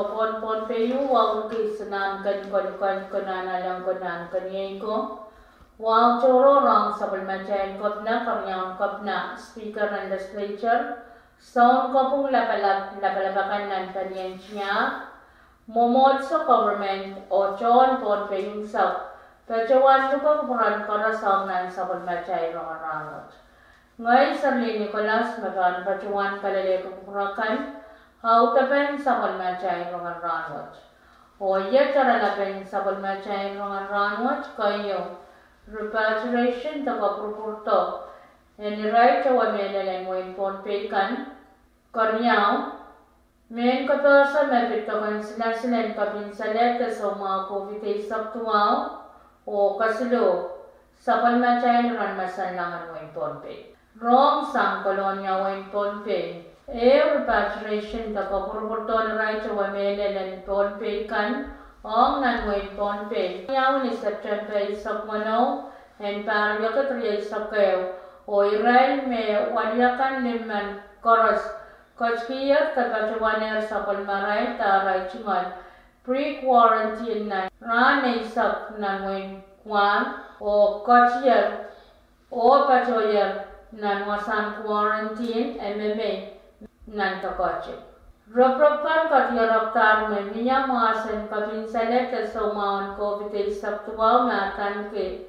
so pon pe yu wang ki senam kan alang konan kan ko wang coro rang sabal macain kopna karyang kopna speaker and legislature sound kopung lapalabakan nan kanyang momod sa government o chon pon pe yung sa pachawan lupa kupuran kara sang nan sabal macay rangarangot ngay sarli Nicolas magan pachawan kalale kupurakan how tapen sabal macay rangarangot o iya charalapen sabal macay rangarangot kayo repatriation taga propurto and right chawa menalen mo pon pe kan karyaw men katasa mepitokan sinasilen kabin salete sa mga COVID-19 saktuaw o kasilo sapal machayin ran masanlangan mo ponpe. Wrong sang kolonya mo ponpe. Repatriation da kapurporton right to wamelelen ponpe kan ong nan mo ponpe. Yaw ni September isakmano and parang yakatriya isakayo o Israel me waliakan liman koros Kachkiyak tagachawaner sa palmaray taray chungal pre-quarantine na ranaysak na ngwin kwan o kachyak o pachoyak na wasan quarantine MMA nan takachik. Raprapkan katyarap tarme miya maasen kapinsalet sa umawan COVID-19 saktuaw na tanke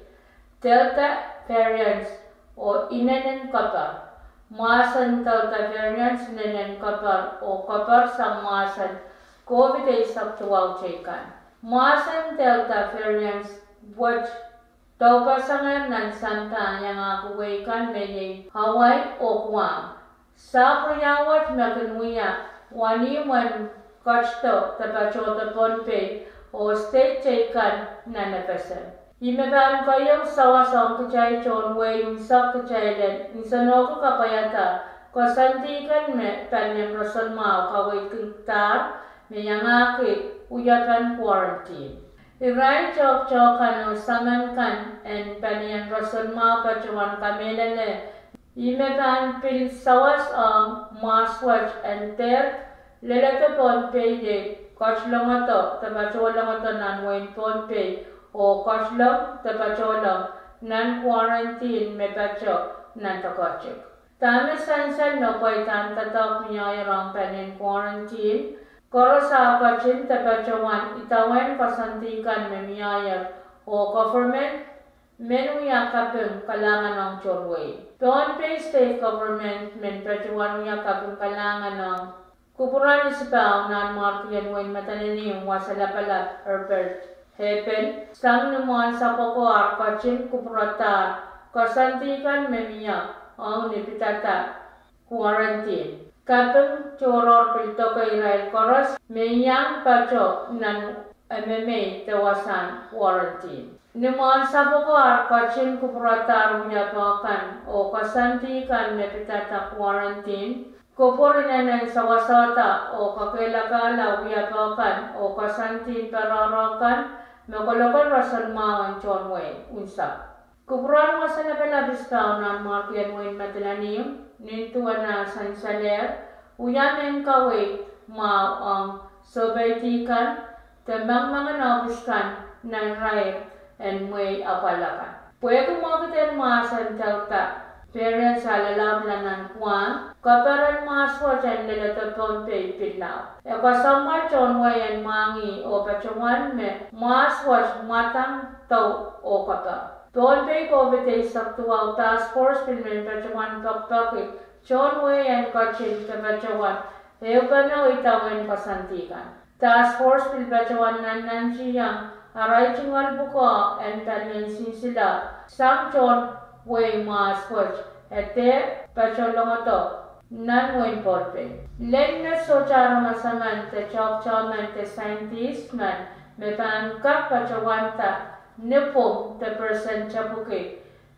Delta variants o inanen kapal. Maasan Delta variants nenen kapar o kapar sa maasan COVID-19 saktuaw cekan. Maasan Delta variants buat daw pasangan ng Santa yang akuwaikan menye Hawaii o Guam. Sa priyawat makanwiya wani man kachto tapachota ponpe o state cekan na napasan. Imeban kayo sawasang kacay chon way yung sak kacaylan insano ko kapayata kasantikan me panyam rason mao kaway kintar me yangaki uyakan quarantine. Iray chok kano saman kan en panyam rason mao pacuan kamelane imeban pil sawas ang maswaj and ter lelata pon payde kachlongato tabacholangato nanwain pon pay o kashlam tapacholam nan quarantine me pacho nan takachik. Tame sansan no koy tan tatak niya rang panin quarantine koro sa kachin tapachawan itawen kasantikan me miyaya o government menu yakapin kalangan ng chorway. Doon pay state government men pachawan yakapin kalangan ng kupuran ispaw nan markiyan wen mataninim wasalapala Herbert Hepen, sang naman sa poko kachin kuprata, kasantikan memiya ang nipitata quarantine. Kapeng choror pilto kay Israel koros, meyang pacho nan MMA tawasan quarantine. Naman sa poko kachin kuprata rumyapakan o kasantikan nipitata quarantine. Kupurin ng sawasata o kakilakala uyapakan o kasantin pararakan makalokal rasan mawan chonway unsa. Kupuran mo sa napalabis ka ng markian mo in matinanim nintuan na sansaler uyamen kaway ang sobaitikan tambang mga nabiskan ng raib and may apalakan. Pwede mo kitin maasan talta Parents alalab lanan kuan, kaparan maswa chan lelata ponpe pilaw. Kasama chonway and mangi o pachuan me maswa matang tau o kapa. Ponpe COVID-19 saktuaw task force pilmen pachuan pakpakit, chonway and kachin kapachuan, eupano itawen pasantikan. Task force pil pachuan nan siyang, aray chingal buko and talyensin sila, sang chon way mas watch ete pacholongoto nan way porpe len na sochara masaman te chok chaman te scientist man me pan ka pachawanta nepo te person chapuke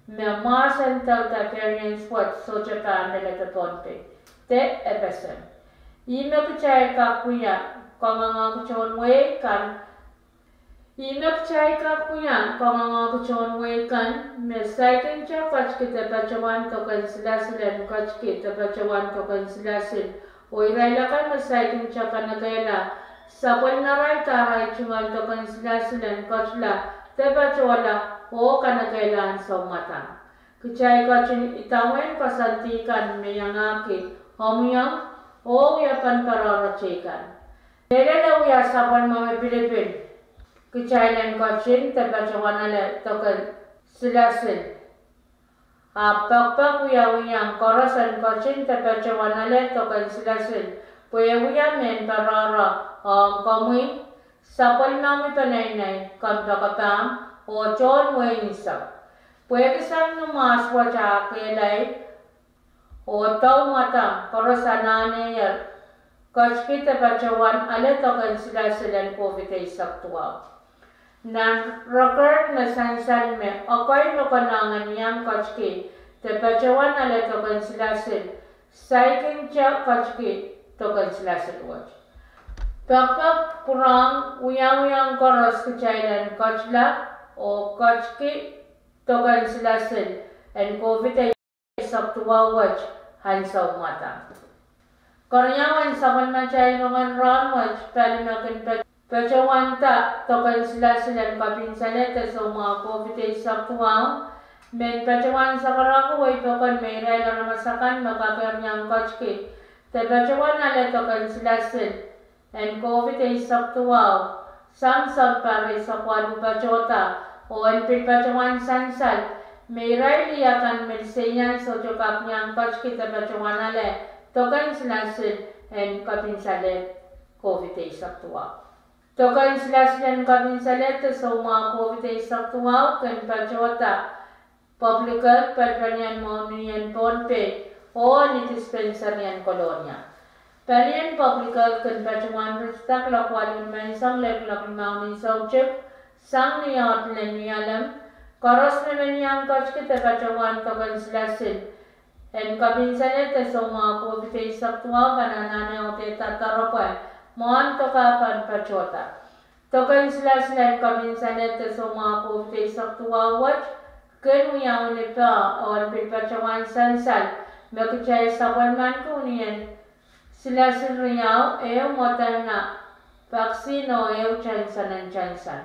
me mars and delta variants what socha pan de porpe te epesen ime kuchay ka kuya konganga kuchon way kan Inak chay ka kuya konganga kuchon way kan me second cha kachkita pachawan to kansilasin kachkita pachawan to kansilasin o irailakan me second cha kanagayla Sabon naray taray chungal tokan sila kachla teba chola o kanagailan sa umata. Kichay kachin itawen kasantikan meyangaki homyang o yapan pararachikan. Nere uya sabon mame Pilipin. Kichay len kachin teba chowanale tokan sila Pakpak uyang korosan kachin teba chowanale tokan sila Puya men parara kamui sapal mami panay kapam o chon wainisap. Puya kisam numas wacha kelay o tau matam korosanane yar kachkita pachawan ale tokan sila COVID saktuwa. Nang record na sansan me akoy makanangan yang kachki te pachawan ale tokan sila Saikin cha kachki tokan sila watch. Pakpak kurang uyang koros kecailan kachla o kachki tokan sila and COVID ay saktuwa watch hansaw mata. Karyawan saman macay mga ron watch palimakin pachawanta tokan sila kapinsalete so mga COVID ay saktuwa men pachawan sa karako ay tokan may rela na masakan makaperniyang kachki Tebachawan ale tokan sila and COVID ay saktuwaw sang pare sa kwadu bachota o en pipachawan sansal may ray liyakan melsenyan so chokak niyang kachki tebachawan ale tokan sila and kapinsalet COVID ay saktuwaw. Tokan sila and kapinsalet so mga COVID ay saktuwaw kan bachota publical perpanyan mo niyan ponpe o ni dispenser yan kolonya. Palian publical kan pacuan ristak lakwalun mensang leklak maunin sauchip sang niyat lenyalam koros naman yang kach kita pacuan tokan silasin en kabinsanet so mga COVID saktuwa kananana o teta taropan moan tokapan pacota. Tokan silasin en kabinsanet so mga COVID saktuwa watch kenuyang nipa o en pipacuan sansal Makichay sabon man kunian sila sinriyaw Moderna vaccine o chansan.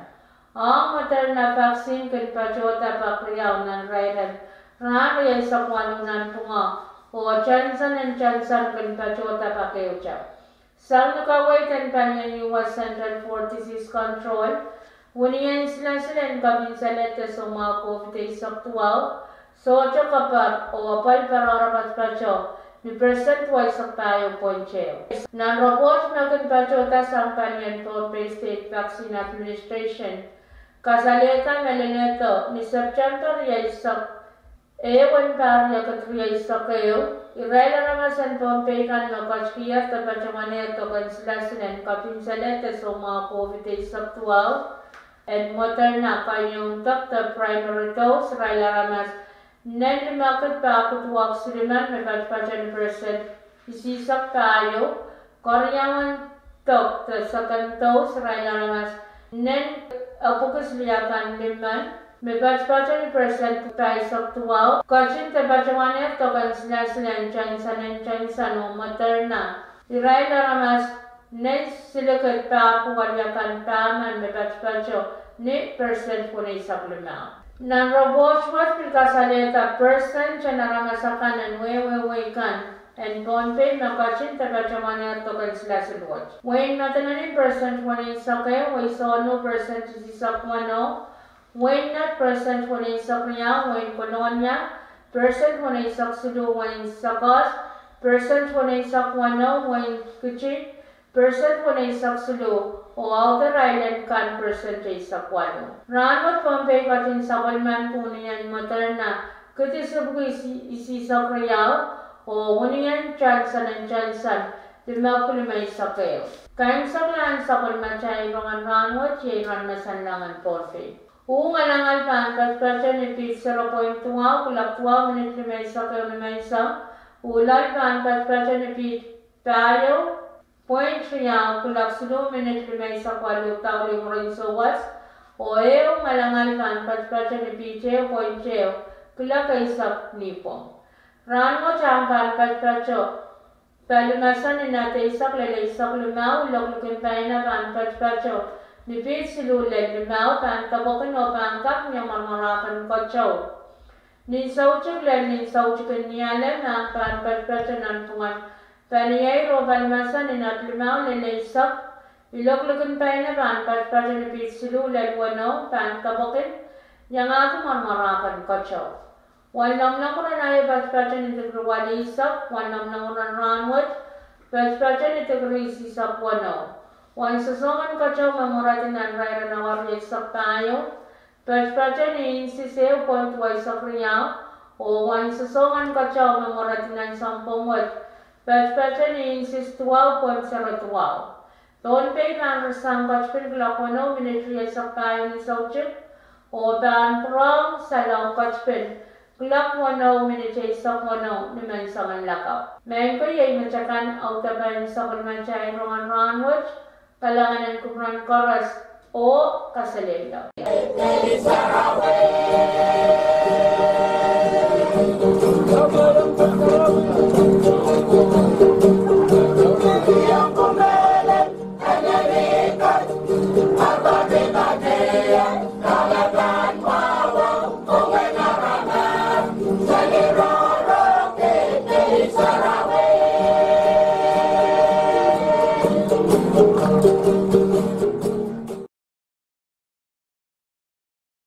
Ang Moderna vaccine kan pachota pakriyaw ng rairan rari ay sa kwalunan punga o chansan kan pachota pakiucha. Sang nakawaitan pa niya US Center for Disease Control, uniyan sila kabinsalet sa mga COVID saktuwaw Socho kapag o apal pararapat pacho ni present wise sa tayo poncheo. Nang report na pacho tasang panyan for State Vaccine Administration, kasalita melineto ni September yaisak ewan parya katriya isakayo, irela ramasan pompekan no kachkiyat na pachamanero kan silasinan kapinsalete so mga COVID saktuaw, and Moderna kanyong Dr. Primary Dose, irela ramas Nen limakad pa ako tuwag siliman may patpajan isisak tayo koryawan tok sa kanto sa ramas nen apukas liyakan liman may patpajan tayo sa tuwaw kachin tabajawan tokan sila chansan o Moderna iray ramas nen silikad pa ako walyakan paman may patpajan ni percent po na isak limaw. Nang robot pilkasaleta person siya naramasakan ng wewewekan and ponpe makachin tabachamanero tokan sila watch. When matananin person when isake, when sono person isakmano, when not person when isaknya, when kolonya, person when isaksulu, when isakos, person when isakwano, when kichi, person when isaksulu, o outer island kan percentage sa kwano. Ranot Pompey katin sa kalman kuniyan Moderna kuti subugo isi sa kriyaw o uniyan chansan limakulima isa kayo. Kayang sa klan sa kalman siya ibangan ranot siya iran masanlangan Pompey. Uungalangal pa ang patpatya ni Pete 0.2 kulak 2 minit lima isa kayo lima isa. Ulal pa ang patpatya ni Pete tayo Point siya kulak 2 minit lima isa kwalo tao rin sa was o malangal kan patpatya ni Piche point kulak isa nipong. Ran mo siyang kan patpatya Palumasan ni nate isak lele isak lumau lok paina pan pacho ni bit silu le lumau pan kabokin o pan kap yang marmarakan kocau. Ni saucuk le ni saucuk niale na pan pacho nan pungan. Paniyay ro palumasan ni nat lumau lele isak ilok paina pan pacho ni bit silu le wano pan kabokin yang aku marmarakan kocau. Wan nam nakuran ay pacho ni wali isak, wan nam nakuran ranwat, pacho ni isak wano. Wan sasongan kacau mamuratin ang raya na wari isak tayo, pacho ni insiseo point wa isak riyaw, o wan sasongan kacau mamuratin ang sampungwat, pacho ni insis 12.02. Doon pay ang rasang kachpil glakono minitri isak tayo ni sauchik, o daan prong salaw kachpil. Kulak wano minitay sa wano ni man sa manlakaw. Mayan ko yay matyakan au taban sa kulmansya rongan ranwat, kalangan ng kumran koras o kasalila.